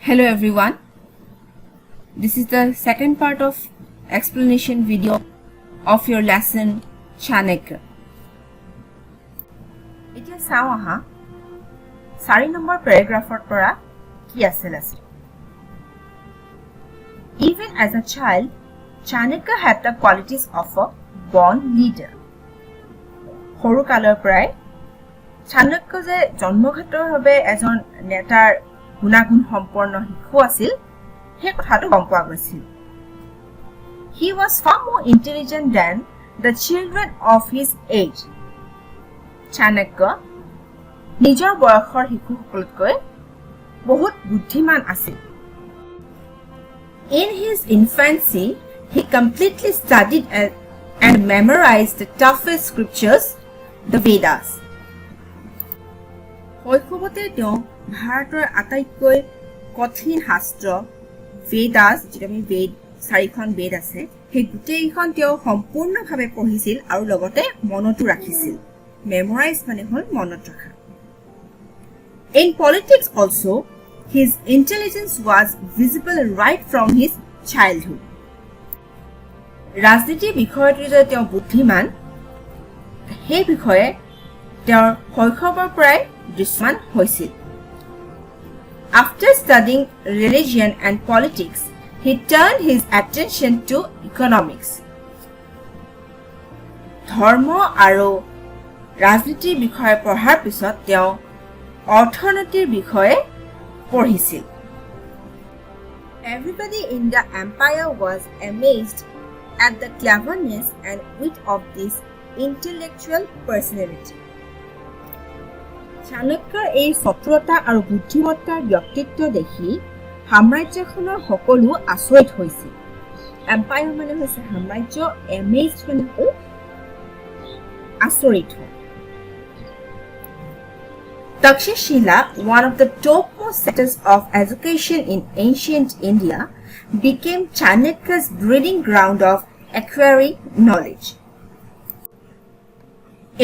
Hello everyone. This is the second part of explanation video of your lesson Chanakya. এতিয়া চাও আহা 4 number প্যাৰাগ্ৰাফৰ পৰা কি আছিল আছে. Even as a child, Chanakya had the qualities of a born leader. সৰু কালৰ পৰাই Chanakya যে জন্মগতভাৱে এজন নেতাৰ গুণাগুণ সম্পন্ন শিশু আছিল হে কথাটো গম পোৱা গৈছিল. He was far more intelligent than the children of his age. Chanakya নিজৰ বয়সৰ শিশুসকলতকৈ বহুত বুদ্ধিমান আছিল. In his infancy, he completely studied and memorized the toughest scriptures, the Vedas. শৈশৱতে তেওঁ ভাৰতৰ আটাইতকৈ কঠিন শাস্ত্ৰ বেদাস যেটা আমি বেদ চাৰিখন বেদ আছে সেই গোটেইখন তেওঁ সম্পূৰ্ণভাৱে পঢ়িছিল আৰু লগতে মনতো ৰাখিছিল. মেমৰাইজ মানে হল মনত ৰাখা. In politics also, his intelligence was visible right from his childhood. ৰাজনীতিৰ বিষয়টো যে তেওঁ বুদ্ধিমান সেই বিষয়ে তেওঁৰ শৈশৱৰ পৰাই দৃশ্যমান হৈছিল. After studying religion and politics, he turned his attention to economics. ধৰ্ম আৰু ৰাজনীতিৰ বিষয়ে পঢ়াৰ পিছত তেওঁ অৰ্থনীতিৰ বিষয়ে পঢ়িছিল. Everybody in the empire was amazed at the cleverness and wit of this intellectual personality. চাণক্যৰ এই চতুৰতা আৰু বুদ্ধিমত্তাৰ ব্যক্তিত্ব দেখি সাম্ৰাজ্যখনৰ সকলো আচৰিত হৈছিল. এম্পায়াৰ মানে হৈছে সাম্ৰাজ্য, এমেজড মানে হ'ল আচৰিত হোৱা. Takshashila, one of the topmost centers of education in ancient India, became Chanakya's breeding ground of acquiring knowledge.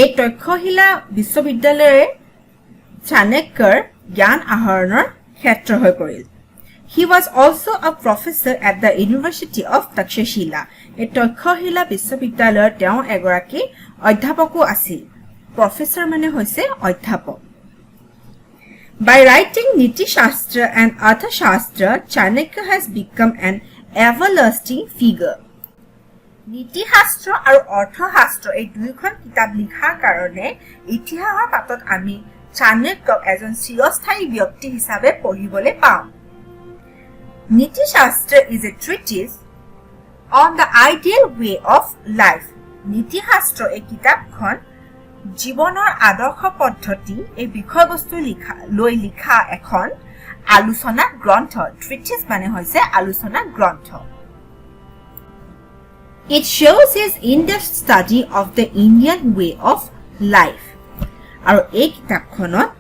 এই তক্ষশিলা বিশ্ববিদ্যালয়ে Chanakyar জ্ঞান আহৰণৰ ক্ষেত্ৰ হৈ পৰিল. He was also a professor at the University of Takshashila. এই তক্ষশিলা বিশ্ববিদ্যালয়ৰ তেওঁ এগৰাকী অধ্যাপকো আছিল. প্ৰফেসৰ মানে হৈছে অধ্যাপক. By writing Niti Shastra and Artha Shastra, Chanakya has become an everlasting figure. নীতি শাস্ত্ৰ আৰু অৰ্থ শাস্ত্ৰ এই দুইখন কিতাপ লিখাৰ কাৰণে ইতিহাসৰ পাতত আমি চাণক্যক এজন চিৰস্থায়ী ব্যক্তি হিচাপে পঢ়িবলৈ পাওঁ. নীতি শাস্ত্ৰ is a treatise on the ideal way of life. নীতি শাস্ত্ৰ এই কিতাপখন জীৱনৰ আদৰ্শ পদ্ধতি এই বিষয়বস্তু লৈ লিখা এখন আলোচনা গ্ৰন্থ. treatise মানে হৈছে আলোচনা গ্ৰন্থ. It shows his in-depth study of the Indian way of life. আৰু এই কিতাপখনত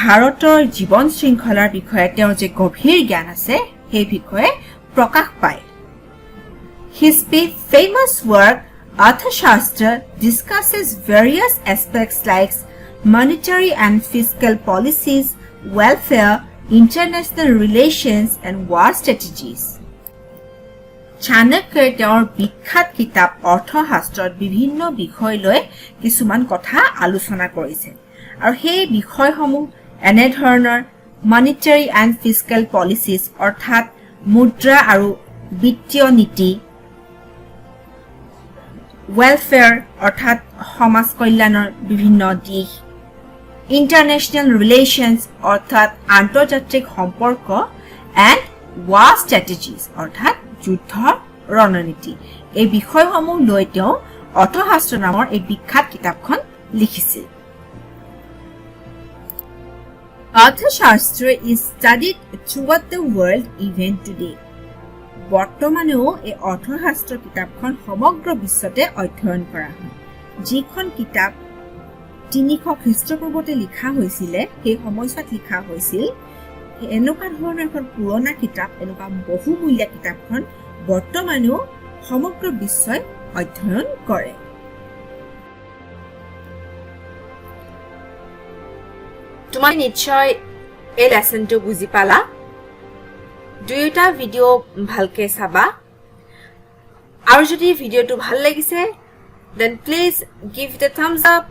ভাৰতৰ জীৱন শৃংখলাৰ বিষয়ে তেওঁৰ যে গভীৰ জ্ঞান আছে সেই বিষয়ে প্ৰকাশ পায়. His famous work Arthashastra discusses various aspects like monetary and fiscal policies, welfare, international relations and war strategies. Chanakya তেওঁৰ বিখ্যাত কিতাপ অৰ্থশাস্ত্ৰত বিভিন্ন বিষয় লৈ কিছুমান কথা আলোচনা কৰিছে আৰু সেই বিষয়সমূহ এনে ধৰণৰ monetary and fiscal policies অৰ্থাৎ মুদ্ৰা আৰু বিত্তীয় নীতি, welfare অৰ্থাৎ সমাজ কল্যাণৰ বিভিন্ন দিশ, international relations অৰ্থাৎ আন্তৰ্জাতিক সম্পৰ্ক and war strategies অৰ্থাৎ যুদ্ধৰ ৰণনীতি. এই বিষয়সমূহ লৈ তেওঁ অৰ্থশাস্ত্ৰ নামৰ এই বিখ্যাত কিতাপখন লিখিছিল. Arthashastra is studied throughout the world even today. বৰ্তমানেও এই অৰ্থশাস্ত্ৰ কিতাপখন সমগ্ৰ বিশ্বতে অধ্যয়ন কৰা হয়. যিখন কিতাপ 300 খ্ৰীষ্টপূৰ্বতে লিখা হৈছিলে সেই সময়ছোৱাত লিখা হৈছিল. এনেকুৱা ধৰণৰ এখন পুৰণা কিতাপ, এনেকুৱা বহুমূলীয়া কিতাপখন বৰ্তমানেও সমগ্ৰ বিশ্বই অধ্যয়ন কৰে. তোমাৰ নিশ্চয় এই লেসনটো বুজি পালা. দুয়োটা ভিডিও ভালকে চাবা আৰু যদি ভিডিওটো ভাল লাগিছে then please give it a thumbs up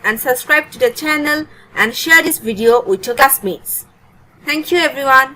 and subscribe to the channel and share this video with your classmates. Thank you everyone.